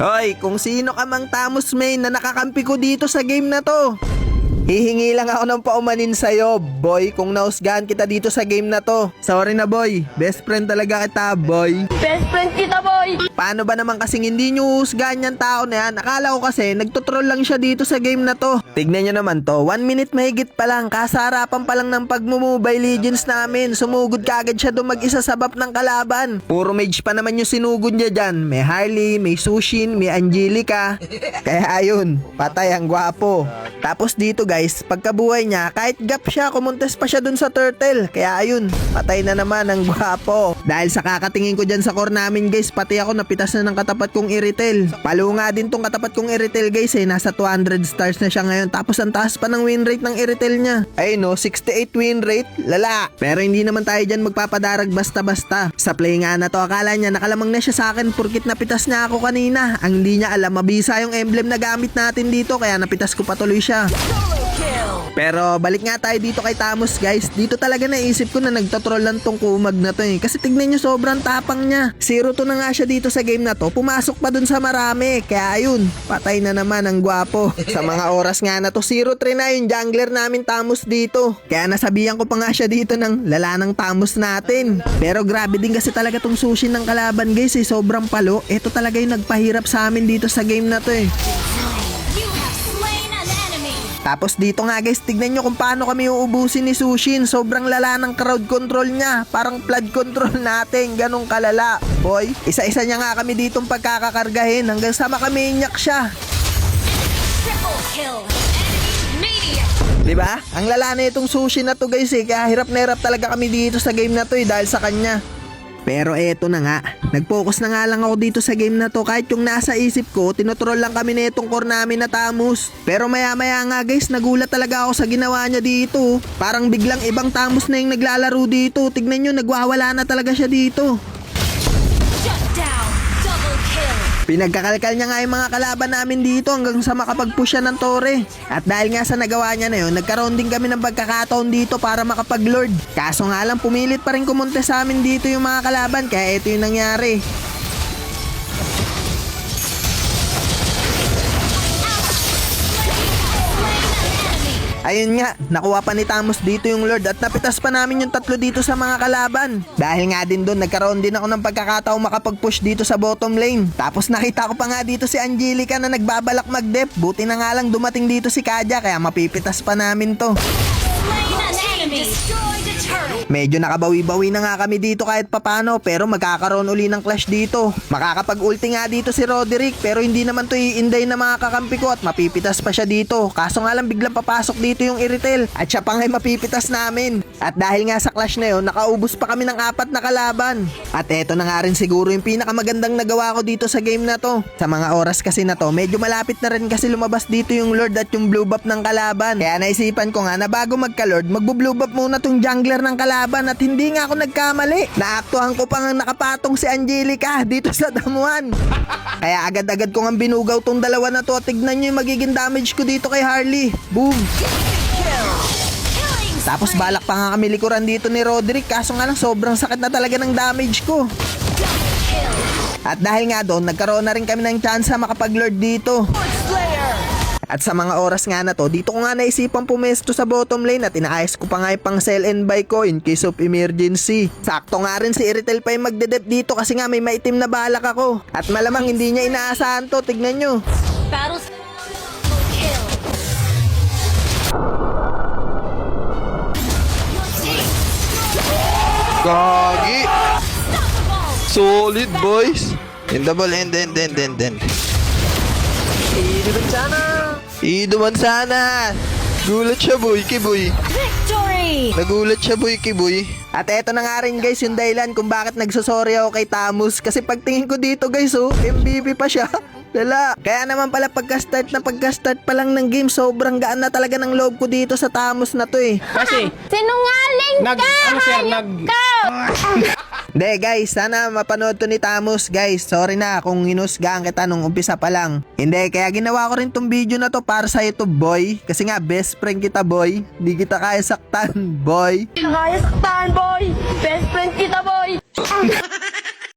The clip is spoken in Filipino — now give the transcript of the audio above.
Hoy, kung sino ka mang Tamos main na nakakampi ko dito sa game na to, hihingi lang ako ng paumanin sa'yo, boy, kung nausgahan kita dito sa game na to. Sorry na, boy. Best friend talaga kita, boy. Best friend kita, boy! Paano ba naman kasing hindi nyo husgahan yung tao na yan? Akala ko kasi nagtutroll lang siya dito sa game na to. Tignan nyo naman to, 1 minute mahigit pa lang, kasarapan pa lang ng pagmumobile legends namin. Sumugod kagad siya doon mag-isa sa bap ng kalaban. Puro mage pa naman yung sinugod niya dyan. May Harley, may Sushin, may Angelica. Kaya ayun, patay ang gwapo. Tapos dito guys, pagkabuhay niya, kahit gap siya, kumuntes pa siya dun sa turtle. Kaya ayun, patay na naman ang gwapo. Dahil sa kakatingin ko dyan sa core namin guys, pati ako napitas na ng katapat kong Iritel. Palo nga din tong katapat kong Iritel guys eh, nasa 200 stars na siya ngayon. Tapos ang taas pa ng win rate ng Iritel niya. Ay no, 68 win rate, lala. Pero hindi naman tayo dyan magpapadarag basta-basta. Sa play nga na to, akala niya nakalamang na siya sa akin porkit napitas niya ako kanina. Ang hindi niya alam, mabisa yung emblem na gamit natin dito, kaya napitas ko patuloy siya. Pero balik nga tayo dito kay Tamos guys. Dito talaga naisip ko na nagtatroll lang tong kumag na to eh. Kasi tignan nyo, sobrang tapang niya. 0-2 na nga siya dito sa game na to. Pumasok pa dun sa marami. Kaya ayun, patay na naman ang gwapo. Sa mga oras nga na to, 0-3 na yung jungler namin Tamos dito. Kaya nasabihan ko pa nga siya dito ng lala ng Tamos natin. Pero grabe din kasi talaga tong Sushin ng kalaban guys eh. Sobrang palo. Ito talaga yung nagpahirap sa amin dito sa game na to eh. Tapos dito nga guys, tignan nyo kung paano kami uubusin ni Sushin. Sobrang lala ng crowd control niya. Parang flood control natin, ganong kalala. Boy, isa-isa niya nga kami ditong pagkakakargahin hanggang sa makamiinyak siya. Diba? Ang lala na itong Sushin na to guys eh. Kaya hirap na hirap talaga kami dito sa game na to eh, dahil sa kanya. Pero eto na nga, nag-focus na nga lang ako dito sa game na to. Kahit yung nasa isip ko, tinotroll lang kami na itong core namin na Tamos. Pero maya maya nga guys, nagulat talaga ako sa ginawa niya dito. Parang biglang ibang Tamos na yung naglalaro dito. Tignan nyo, nagwawala na talaga siya dito. Pinagkakalkal niya nga yung mga kalaban namin dito hanggang sa makapag-push siya ng tore. At dahil nga sa nagawa niya na yun, nagkaroon din kami ng pagkakataon dito para makapag-lord. Kaso nga lang, pumilit pa rin kumunte sa amin dito yung mga kalaban, kaya ito yung nangyari. Ayun nga, nakuha pa ni Tamos dito yung Lord at napitas pa namin yung 3 dito sa mga kalaban. Dahil nga din doon, nagkaroon din ako ng pagkakataong makapag-push dito sa bottom lane. Tapos nakita ko pa nga dito si Angelica na nagbabalak mag-dep. Buti na nga lang dumating dito si Kaja, kaya mapipitas pa namin to. Medyo nakabawi-bawi na nga kami dito kahit papano, pero magkakaroon uli ng clash dito. Makakapag-ulti nga dito si Roderick, pero hindi naman to iinday na mga kakampi ko at mapipitas pa siya dito. Kaso nga lang biglang papasok dito yung Iritel at siya pa nga'y mapipitas namin. At dahil nga sa clash na yun, nakaubos pa kami ng 4 na kalaban. At eto na nga rin siguro yung pinakamagandang nagawa ko dito sa game na to. Sa mga oras kasi na to, medyo malapit na rin kasi lumabas dito yung Lord at yung blue buff ng kalaban. Kaya naisipan ko nga na bago magka-Lord, magbo-blue buff muna tong jungler ng kalaban at hindi nga ako nagkamali. Naaktuhan ko pa nga nakapatong si Angelica dito sa damuhan. Kaya agad-agad ko nga binugaw tong dalawa na to at tignan nyo yung magiging damage ko dito kay Harley. Boom! Tapos balak pa nga kami likuran dito ni Roderick, kaso nga lang sobrang sakit na talaga ng damage ko. At dahil nga doon, nagkaroon na rin kami ng chance makapag-lord dito. At sa mga oras nga na to, dito ko nga naisipang pumesto sa bottom lane at inaayos ko pa nga yung pang sell and buy ko in case of emergency. Sakto nga rin si Iritel pa yung magdedep dito kasi nga may maitim na balak ako. At malamang hindi niya inaasahan to, tignan nyo. Gagi! Solid boys! In the ball, and then. Iduman sana! Gulat siya boy, kiboy. Victory! Nagulat siya boy, kiboy. At eto na nga rin guys yung dahilan kung bakit nagsasorry ako kay Tamos. Kasi pagtingin ko dito guys oh, MVP pa siya. Lala. Kaya naman pala pagka-start pa lang ng game, sobrang gaan na talaga ng loob ko dito sa Tamos na to eh. Kasi, Sinungaling ka! Hindi guys, sana mapanood to ni Tamos guys. Sorry na kung hinusgaan kita nung umpisa pa lang. Hindi, kaya ginawa ko rin tong video na to para sa to boy. Kasi nga best friend kita boy. Di kita kaya saktan boy. Kaya saktahan, boy! Best friend kita, boy!